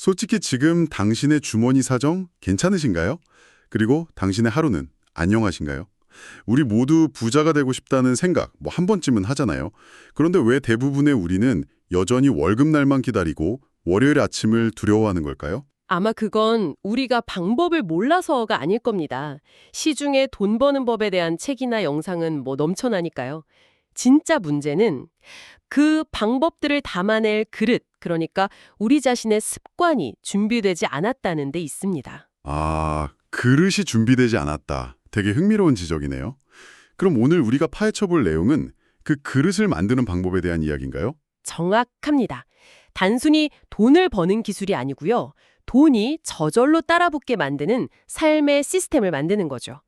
솔직히 지금 당신의 주머니 사정 괜찮으신가요? 그리고 당신의 하루는 안녕하신가요? 우리 모두 부자가 되고 싶다는 생각 뭐 한 번쯤은 하잖아요. 그런데 왜 대부분의 우리는 여전히 월급날만 기다리고 월요일 아침을 두려워하는 걸까요? 아마 그건 우리가 방법을 몰라서가 아닐 겁니다. 시중에 돈 버는 법에 대한 책이나 영상은 뭐 넘쳐나니까요. 진짜 문제는 그 방법들을 담아낼 그릇, 그러니까 우리 자신의 습관이 준비되지 않았다는 데 있습니다. 아, 그릇이 준비되지 않았다. 되게 흥미로운 지적이네요. 그럼 오늘 우리가 파헤쳐 볼 내용은 그 그릇을 만드는 방법에 대한 이야기인가요? 정확합니다. 단순히 돈을 버는 기술이 아니고요. 돈이 저절로 따라붙게 만드는 삶의 시스템을 만드는 거죠.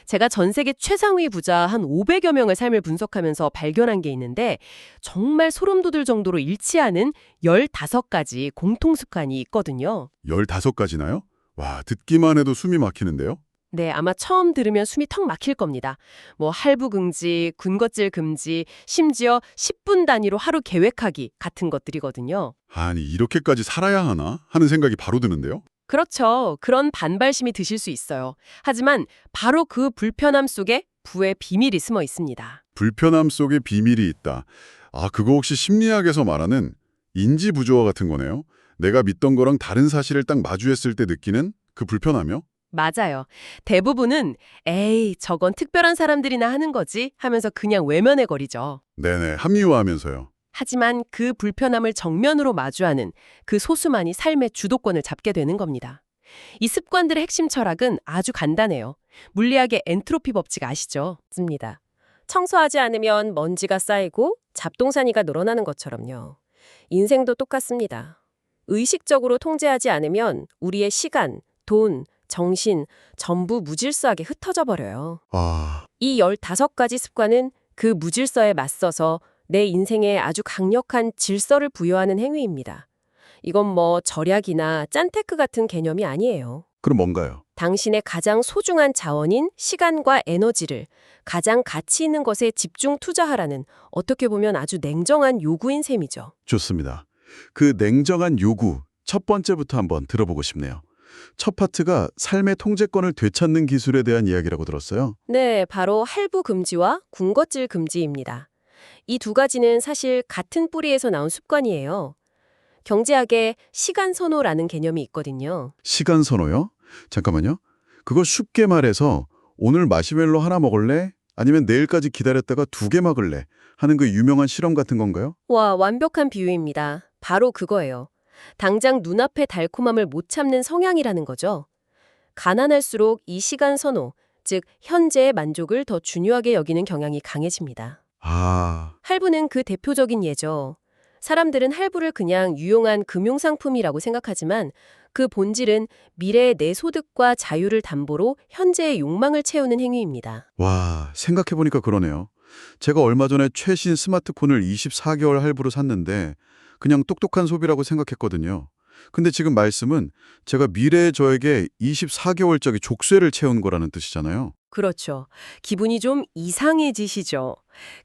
제가 전 세계 최상위 부자 한 500여 명의 삶을 분석하면서 발견한 게 있는데 정말 소름 돋을 정도로 일치하는 15가지 공통 습관이 있거든요. 15가지나요? 와, 듣기만 해도 숨이 막히는데요? 네, 아마 처음 들으면 숨이 턱 막힐 겁니다. 뭐 할부 금지, 군것질 금지, 심지어 10분 단위로 하루 계획하기 같은 것들이거든요. 아니, 이렇게까지 살아야 하나? 하는 생각이 바로 드는데요? 그렇죠. 그런 반발심이 드실 수 있어요. 하지만 바로 그 불편함 속에 부의 비밀이 숨어 있습니다. 불편함 속에 비밀이 있다. 아, 그거 혹시 심리학에서 말하는 인지 부조화 같은 거네요? 내가 믿던 거랑 다른 사실을 딱 마주했을 때 느끼는 그 불편함이요? 맞아요. 대부분은 에이, 저건 특별한 사람들이나 하는 거지 하면서 그냥 외면해버리죠. 네네, 합리화하면서요. 하지만 그 불편함을 정면으로 마주하는 그 소수만이 삶의 주도권을 잡게 되는 겁니다. 이 습관들의 핵심 철학은 아주 간단해요. 물리학의 엔트로피 법칙 아시죠? 씁니다. 청소하지 않으면 먼지가 쌓이고 잡동사니가 늘어나는 것처럼요. 인생도 똑같습니다. 의식적으로 통제하지 않으면 우리의 시간, 돈, 정신 전부 무질서하게 흩어져 버려요. 아, 이 15가지 습관은 그 무질서에 맞서서 내 인생에 아주 강력한 질서를 부여하는 행위입니다. 이건 뭐 절약이나 짠테크 같은 개념이 아니에요. 그럼 뭔가요? 당신의 가장 소중한 자원인 시간과 에너지를 가장 가치 있는 것에 집중 투자하라는 어떻게 보면 아주 냉정한 요구인 셈이죠. 좋습니다. 그 냉정한 요구, 첫 번째부터 한번 들어보고 싶네요. 첫 파트가 삶의 통제권을 되찾는 기술에 대한 이야기라고 들었어요. 네, 바로 할부 금지와 군것질 금지입니다. 이 두 가지는 사실 같은 뿌리에서 나온 습관이에요. 경제학에 시간 선호라는 개념이 있거든요. 시간 선호요? 잠깐만요. 그거 쉽게 말해서 오늘 마시멜로 하나 먹을래? 아니면 내일까지 기다렸다가 2개 먹을래? 하는 그 유명한 실험 같은 건가요? 와, 완벽한 비유입니다. 바로 그거예요. 당장 눈앞의 달콤함을 못 참는 성향이라는 거죠. 가난할수록 이 시간 선호, 즉 현재의 만족을 더 중요하게 여기는 경향이 강해집니다. 아, 할부는 그 대표적인 예죠. 사람들은 할부를 그냥 유용한 금융상품이라고 생각하지만 그 본질은 미래의 내 소득과 자유를 담보로 현재의 욕망을 채우는 행위입니다. 와, 생각해보니까 그러네요. 제가 얼마 전에 최신 스마트폰을 24개월 할부로 샀는데 그냥 똑똑한 소비라고 생각했거든요. 근데 지금 말씀은 제가 미래의 저에게 24개월짜리 족쇄를 채운 거라는 뜻이잖아요. 그렇죠. 기분이 좀 이상해지시죠.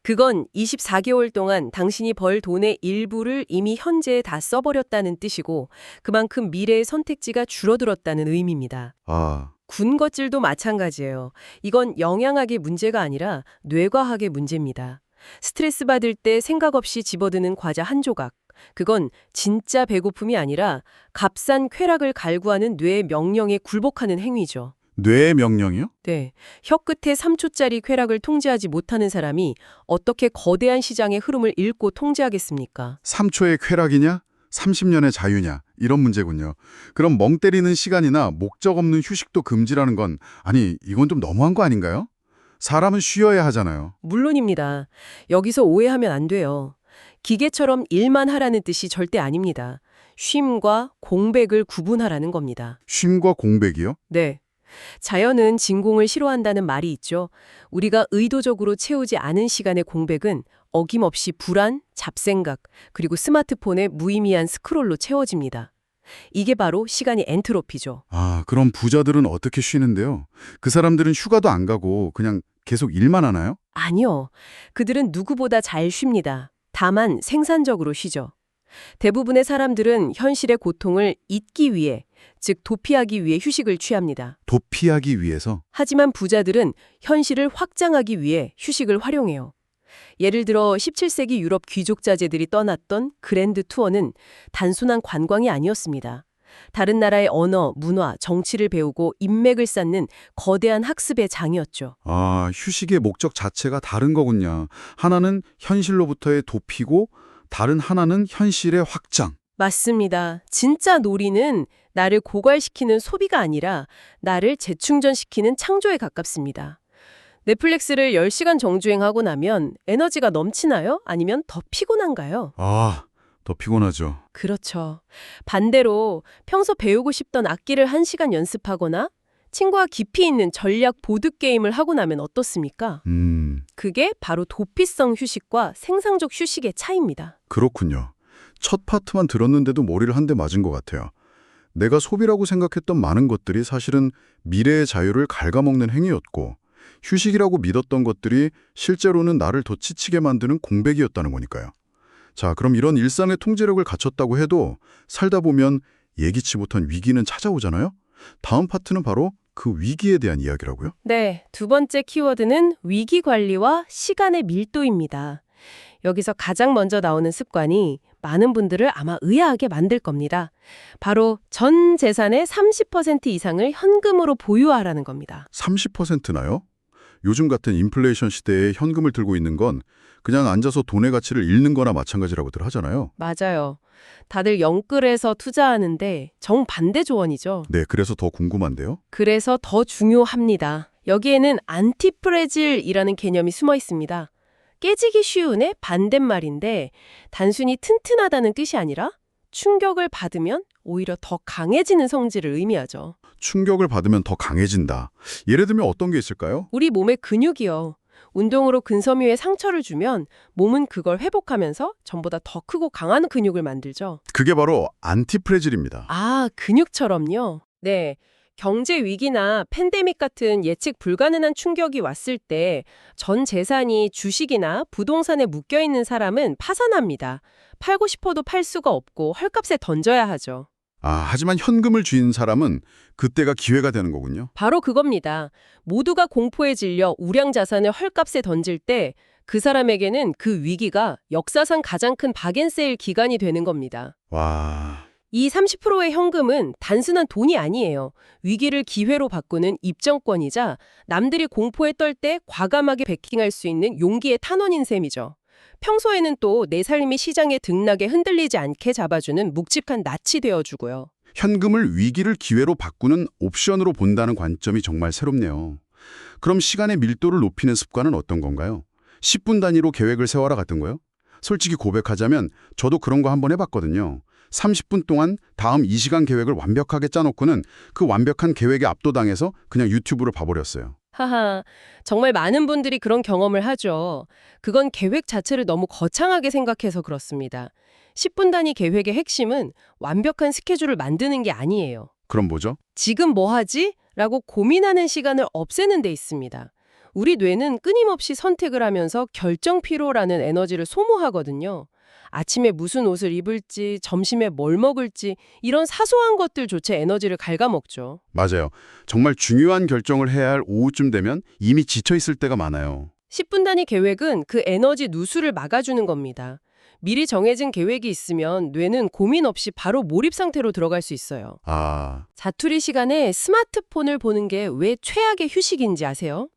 그건 24개월 동안 당신이 벌 돈의 일부를 이미 현재에 다 써버렸다는 뜻이고 그만큼 미래의 선택지가 줄어들었다는 의미입니다. 아, 군것질도 마찬가지예요. 이건 영양학의 문제가 아니라 뇌과학의 문제입니다. 스트레스 받을 때 생각 없이 집어드는 과자 한 조각. 그건 진짜 배고픔이 아니라 값싼 쾌락을 갈구하는 뇌의 명령에 굴복하는 행위죠. 뇌의 명령이요? 네. 혀끝에 3초짜리 쾌락을 통제하지 못하는 사람이 어떻게 거대한 시장의 흐름을 읽고 통제하겠습니까? 3초의 쾌락이냐? 30년의 자유냐? 이런 문제군요. 그럼 멍 때리는 시간이나 목적 없는 휴식도 금지라는 건 아니, 이건 좀 너무한 거 아닌가요? 사람은 쉬어야 하잖아요. 물론입니다. 여기서 오해하면 안 돼요. 기계처럼 일만 하라는 뜻이 절대 아닙니다. 쉼과 공백을 구분하라는 겁니다. 쉼과 공백이요? 네. 자연은 진공을 싫어한다는 말이 있죠. 우리가 의도적으로 채우지 않은 시간의 공백은 어김없이 불안, 잡생각, 그리고 스마트폰의 무의미한 스크롤로 채워집니다. 이게 바로 시간의 엔트로피죠. 아, 그럼 부자들은 어떻게 쉬는데요? 그 사람들은 휴가도 안 가고 그냥 계속 일만 하나요? 아니요. 그들은 누구보다 잘 쉽니다. 다만 생산적으로 쉬죠. 대부분의 사람들은 현실의 고통을 잊기 위해, 즉 도피하기 위해 휴식을 취합니다. 도피하기 위해서? 하지만 부자들은 현실을 확장하기 위해 휴식을 활용해요. 예를 들어 17세기 유럽 귀족 자제들이 떠났던 그랜드 투어는 단순한 관광이 아니었습니다. 다른 나라의 언어, 문화, 정치를 배우고 인맥을 쌓는 거대한 학습의 장이었죠. 아, 휴식의 목적 자체가 다른 거군요. 하나는 현실로부터의 도피고 다른 하나는 현실의 확장. 맞습니다. 진짜 놀이는 나를 고갈시키는 소비가 아니라 나를 재충전시키는 창조에 가깝습니다. 넷플릭스를 10시간 정주행하고 나면 에너지가 넘치나요? 아니면 더 피곤한가요? 아, 더 피곤하죠. 그렇죠. 반대로 평소 배우고 싶던 악기를 1시간 연습하거나 친구와 깊이 있는 전략 보드게임을 하고 나면 어떻습니까? 그게 바로 도피성 휴식과 생산적 휴식의 차이입니다. 그렇군요. 첫 파트만 들었는데도 머리를 한 대 맞은 것 같아요. 내가 소비라고 생각했던 많은 것들이 사실은 미래의 자유를 갉아먹는 행위였고 휴식이라고 믿었던 것들이 실제로는 나를 더 지치게 만드는 공백이었다는 거니까요. 자, 그럼 이런 일상의 통제력을 갖췄다고 해도 살다 보면 예기치 못한 위기는 찾아오잖아요? 다음 파트는 바로 그 위기에 대한 이야기라고요? 네, 두 번째 키워드는 위기 관리와 시간의 밀도입니다. 여기서 가장 먼저 나오는 습관이 많은 분들을 아마 의아하게 만들 겁니다. 바로 전 재산의 30% 이상을 현금으로 보유하라는 겁니다. 30%나요? 요즘 같은 인플레이션 시대에 현금을 들고 있는 건 그냥 앉아서 돈의 가치를 잃는 거나 마찬가지라고들 하잖아요. 맞아요. 다들 영끌해서 투자하는데 정반대 조언이죠. 네, 그래서 더 궁금한데요. 그래서 더 중요합니다. 여기에는 안티프레질이라는 개념이 숨어 있습니다. 깨지기 쉬운의 반대말인데 단순히 튼튼하다는 뜻이 아니라 충격을 받으면 오히려 더 강해지는 성질을 의미하죠. 충격을 받으면 더 강해진다. 예를 들면 어떤 게 있을까요? 우리 몸의 근육이요. 운동으로 근섬유에 상처를 주면 몸은 그걸 회복하면서 전보다 더 크고 강한 근육을 만들죠. 그게 바로 안티프레질입니다. 아, 근육처럼요? 네. 경제 위기나 팬데믹 같은 예측 불가능한 충격이 왔을 때 전 재산이 주식이나 부동산에 묶여 있는 사람은 파산합니다. 팔고 싶어도 팔 수가 없고 헐값에 던져야 하죠. 아, 하지만 현금을 쥐인 사람은 그때가 기회가 되는 거군요. 바로 그겁니다. 모두가 공포에 질려 우량 자산을 헐값에 던질 때 그 사람에게는 그 위기가 역사상 가장 큰 박앤세일 기간이 되는 겁니다. 와, 이 30%의 현금은 단순한 돈이 아니에요. 위기를 기회로 바꾸는 입정권이자 남들이 공포에 떨 때 과감하게 베킹할 수 있는 용기의 탄원인 셈이죠. 평소에는 또 내 삶이 시장에 등락에 흔들리지 않게 잡아주는 묵직한 낫이 되어주고요. 현금을 위기를 기회로 바꾸는 옵션으로 본다는 관점이 정말 새롭네요. 그럼 시간의 밀도를 높이는 습관은 어떤 건가요? 10분 단위로 계획을 세워라 같은 거요? 솔직히 고백하자면 저도 그런 거 한번 해봤거든요. 30분 동안 다음 2시간 계획을 완벽하게 짜놓고는 그 완벽한 계획에 압도당해서 그냥 유튜브를 봐버렸어요. 하하, 정말 많은 분들이 그런 경험을 하죠. 그건 계획 자체를 너무 거창하게 생각해서 그렇습니다. 10분 단위 계획의 핵심은 완벽한 스케줄을 만드는 게 아니에요. 그럼 뭐죠? 지금 뭐 하지? 라고 고민하는 시간을 없애는 데 있습니다. 우리 뇌는 끊임없이 선택을 하면서 결정 피로라는 에너지를 소모하거든요. 아침에 무슨 옷을 입을지, 점심에 뭘 먹을지 이런 사소한 것들조차 에너지를 갉아먹죠. 맞아요. 정말 중요한 결정을 해야 할 오후쯤 되면 이미 지쳐있을 때가 많아요. 10분 단위 계획은 그 에너지 누수를 막아주는 겁니다. 미리 정해진 계획이 있으면 뇌는 고민 없이 바로 몰입 상태로 들어갈 수 있어요. 아, 자투리 시간에 스마트폰을 보는 게 왜 최악의 휴식인지 아세요?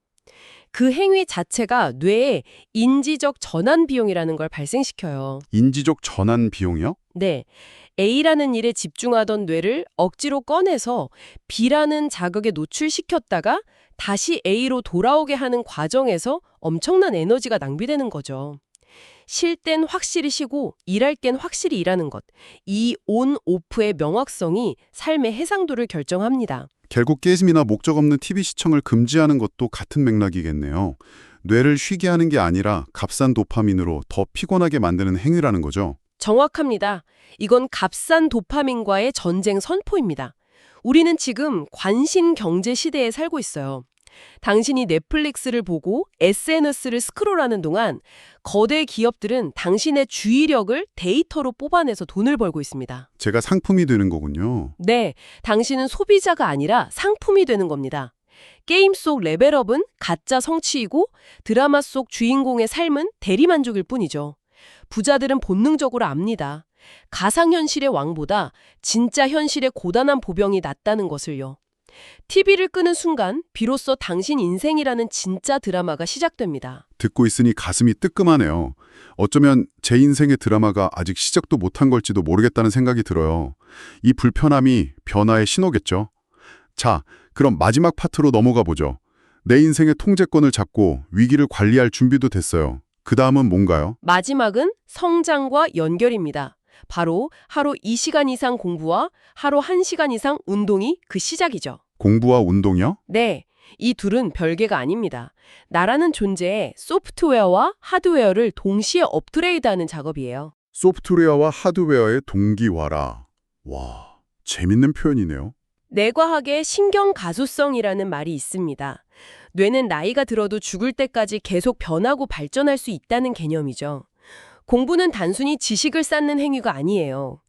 그 행위 자체가 뇌에 인지적 전환 비용이라는 걸 발생시켜요. 인지적 전환 비용이요? 네. A라는 일에 집중하던 뇌를 억지로 꺼내서 B라는 자극에 노출시켰다가 다시 A로 돌아오게 하는 과정에서 엄청난 에너지가 낭비되는 거죠. 쉴 땐 확실히 쉬고 일할 땐 확실히 일하는 것. 이 온, 오프의 명확성이 삶의 해상도를 결정합니다. 결국 게임이나 목적 없는 TV 시청을 금지하는 것도 같은 맥락이겠네요. 뇌를 쉬게 하는 게 아니라 값싼 도파민으로 더 피곤하게 만드는 행위라는 거죠. 정확합니다. 이건 값싼 도파민과의 전쟁 선포입니다. 우리는 지금 관신 경제 시대에 살고 있어요. 당신이 넷플릭스를 보고 SNS를 스크롤하는 동안 거대 기업들은 당신의 주의력을 데이터로 뽑아내서 돈을 벌고 있습니다. 제가 상품이 되는 거군요. 네, 당신은 소비자가 아니라 상품이 되는 겁니다. 게임 속 레벨업은 가짜 성취이고 드라마 속 주인공의 삶은 대리만족일 뿐이죠. 부자들은 본능적으로 압니다. 가상현실의 왕보다 진짜 현실의 고단한 보병이 낫다는 것을요. TV를 끄는 순간 비로소 당신 인생이라는 진짜 드라마가 시작됩니다. 듣고 있으니 가슴이 뜨끔하네요. 어쩌면 제 인생의 드라마가 아직 시작도 못한 걸지도 모르겠다는 생각이 들어요. 이 불편함이 변화의 신호겠죠. 자, 그럼 마지막 파트로 넘어가 보죠. 내 인생의 통제권을 잡고 위기를 관리할 준비도 됐어요. 그 다음은 뭔가요? 마지막은 성장과 연결입니다. 바로 하루 2시간 이상 공부와 하루 1시간 이상 운동이 그 시작이죠. 공부와 운동이요? 네, 이 둘은 별개가 아닙니다. 나라는 존재의 소프트웨어와 하드웨어를 동시에 업그레이드하는 작업이에요. 소프트웨어와 하드웨어의 동기화라. 와, 재밌는 표현이네요. 뇌과학의 신경가소성이라는 말이 있습니다. 뇌는 나이가 들어도 죽을 때까지 계속 변하고 발전할 수 있다는 개념이죠. 공부는 단순히 지식을 쌓는 행위가 아니에요.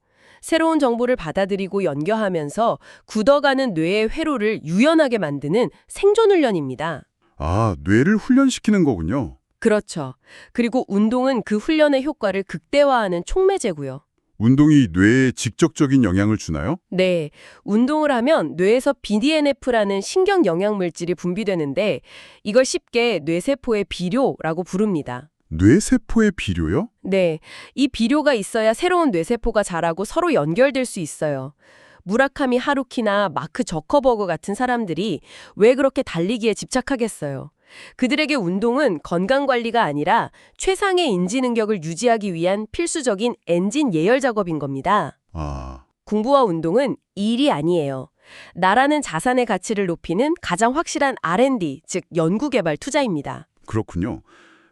새로운 정보를 받아들이고 연결하면서 굳어가는 뇌의 회로를 유연하게 만드는 생존훈련입니다. 아, 뇌를 훈련시키는 거군요. 그렇죠. 그리고 운동은 그 훈련의 효과를 극대화하는 촉매제고요. 운동이 뇌에 직접적인 영향을 주나요? 네, 운동을 하면 뇌에서 BDNF라는 신경 영양 물질이 분비되는데 이걸 쉽게 뇌세포의 비료라고 부릅니다. 뇌세포의 비료요? 네, 이 비료가 있어야 새로운 뇌세포가 자라고 서로 연결될 수 있어요. 무라카미 하루키나 마크 저커버그 같은 사람들이 왜 그렇게 달리기에 집착하겠어요? 그들에게 운동은 건강관리가 아니라 최상의 인지 능력을 유지하기 위한 필수적인 엔진 예열 작업인 겁니다. 아, 공부와 운동은 일이 아니에요. 나라는 자산의 가치를 높이는 가장 확실한 R&D, 즉 연구개발 투자입니다. 그렇군요.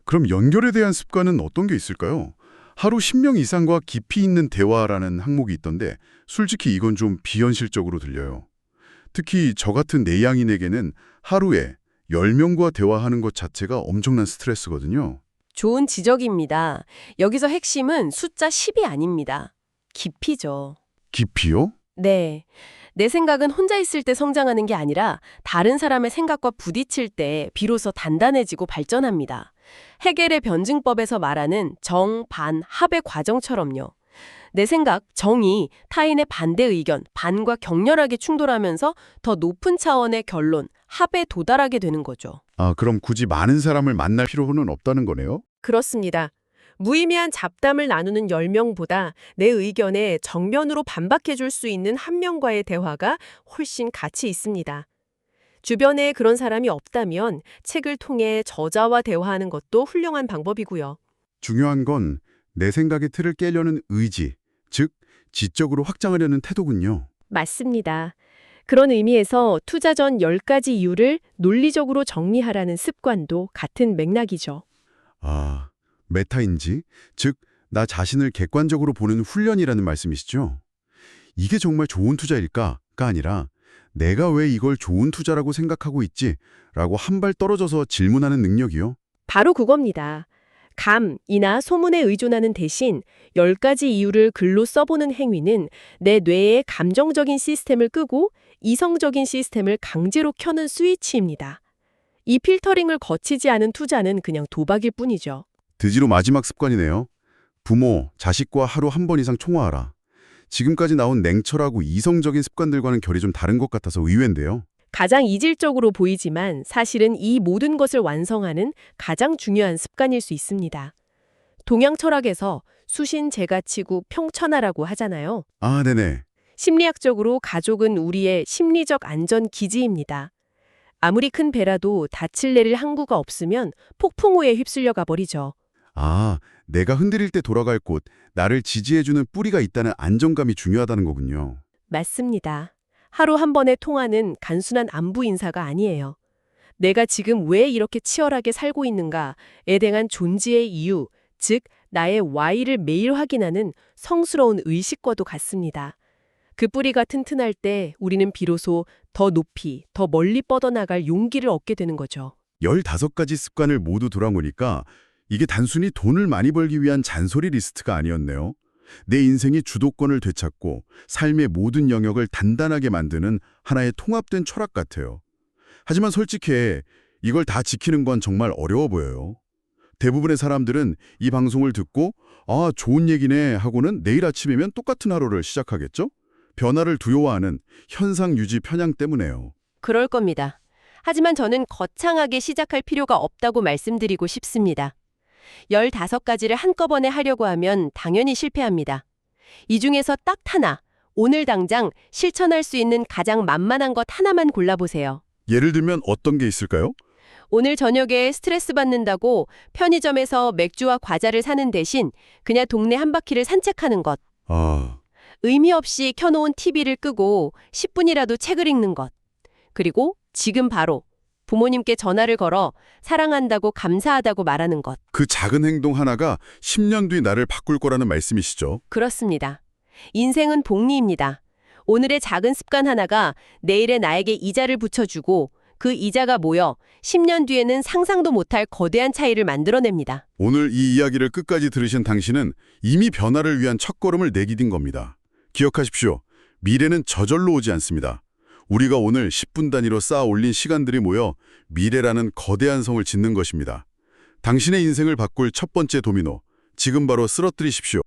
그럼 연결에 대한 습관은 어떤 게 있을까요? 하루 10명 이상과 깊이 있는 대화라는 항목이 있던데 솔직히 이건 좀 비현실적으로 들려요. 특히 저 같은 내향인에게는 하루에 10명과 대화하는 것 자체가 엄청난 스트레스거든요. 좋은 지적입니다. 여기서 핵심은 숫자 10이 아닙니다. 깊이죠. 깊이요? 네. 내 생각은 혼자 있을 때 성장하는 게 아니라 다른 사람의 생각과 부딪힐 때 비로소 단단해지고 발전합니다. 헤겔의 변증법에서 말하는 정, 반, 합의 과정처럼요. 내 생각, 정이 타인의 반대 의견, 반과 격렬하게 충돌하면서 더 높은 차원의 결론, 합에 도달하게 되는 거죠. 아, 그럼 굳이 많은 사람을 만날 필요는 없다는 거네요? 그렇습니다. 무의미한 잡담을 나누는 10명보다 내 의견에 정면으로 반박해 줄 수 있는 한 명과의 대화가 훨씬 가치 있습니다. 주변에 그런 사람이 없다면 책을 통해 저자와 대화하는 것도 훌륭한 방법이고요. 중요한 건 내 생각의 틀을 깨려는 의지, 즉 지적으로 확장하려는 태도군요. 맞습니다. 그런 의미에서 투자 전 10가지 이유를 논리적으로 정리하라는 습관도 같은 맥락이죠. 아, 메타인지, 즉 나 자신을 객관적으로 보는 훈련이라는 말씀이시죠? 이게 정말 좋은 투자일까가 아니라 내가 왜 이걸 좋은 투자라고 생각하고 있지? 라고 한 발 떨어져서 질문하는 능력이요. 바로 그겁니다. 감이나 소문에 의존하는 대신 10가지 이유를 글로 써보는 행위는 내 뇌의 감정적인 시스템을 끄고 이성적인 시스템을 강제로 켜는 스위치입니다. 이 필터링을 거치지 않은 투자는 그냥 도박일 뿐이죠. 드지로 마지막 습관이네요. 부모, 자식과 하루 한 번 이상 통화하라. 지금까지 나온 냉철하고 이성적인 습관들과는 결이 좀 다른 것 같아서 의외인데요. 가장 이질적으로 보이지만 사실은 이 모든 것을 완성하는 가장 중요한 습관일 수 있습니다. 동양 철학에서 수신 제가치구 평천하라고 하잖아요. 아, 네네. 심리학적으로 가족은 우리의 심리적 안전 기지입니다. 아무리 큰 배라도 다칠 내릴 항구가 없으면 폭풍우에 휩쓸려 가버리죠. 아, 내가 흔들릴 때 돌아갈 곳, 나를 지지해주는 뿌리가 있다는 안정감이 중요하다는 거군요. 맞습니다. 하루 한 번의 통화는 단순한 안부 인사가 아니에요. 내가 지금 왜 이렇게 치열하게 살고 있는가에 대한 존재의 이유, 즉 나의 Y를 매일 확인하는 성스러운 의식과도 같습니다. 그 뿌리가 튼튼할 때 우리는 비로소 더 높이, 더 멀리 뻗어나갈 용기를 얻게 되는 거죠. 15가지 습관을 모두 돌아보니까 이게 단순히 돈을 많이 벌기 위한 잔소리 리스트가 아니었네요. 내 인생이 주도권을 되찾고 삶의 모든 영역을 단단하게 만드는 하나의 통합된 철학 같아요. 하지만 솔직히 이걸 다 지키는 건 정말 어려워 보여요. 대부분의 사람들은 이 방송을 듣고 아, 좋은 얘기네 하고는 내일 아침이면 똑같은 하루를 시작하겠죠? 변화를 두려워하는 현상 유지 편향 때문에요. 그럴 겁니다. 하지만 저는 거창하게 시작할 필요가 없다고 말씀드리고 싶습니다. 15가지를 한꺼번에 하려고 하면 당연히 실패합니다. 이 중에서 딱 하나, 오늘 당장 실천할 수 있는 가장 만만한 것 하나만 골라보세요. 예를 들면 어떤 게 있을까요? 오늘 저녁에 스트레스 받는다고 편의점에서 맥주와 과자를 사는 대신 그냥 동네 한 바퀴를 산책하는 것. 아, 의미 없이 켜놓은 TV를 끄고 10분이라도 책을 읽는 것. 그리고 지금 바로 부모님께 전화를 걸어 사랑한다고 감사하다고 말하는 것. 그 작은 행동 하나가 10년 뒤 나를 바꿀 거라는 말씀이시죠? 그렇습니다. 인생은 복리입니다. 오늘의 작은 습관 하나가 내일의 나에게 이자를 붙여주고 그 이자가 모여 10년 뒤에는 상상도 못할 거대한 차이를 만들어냅니다. 오늘 이 이야기를 끝까지 들으신 당신은 이미 변화를 위한 첫걸음을 내디딘 겁니다. 기억하십시오. 미래는 저절로 오지 않습니다. 우리가 오늘 10분 단위로 쌓아 올린 시간들이 모여 미래라는 거대한 성을 짓는 것입니다. 당신의 인생을 바꿀 첫 번째 도미노, 지금 바로 쓰러뜨리십시오.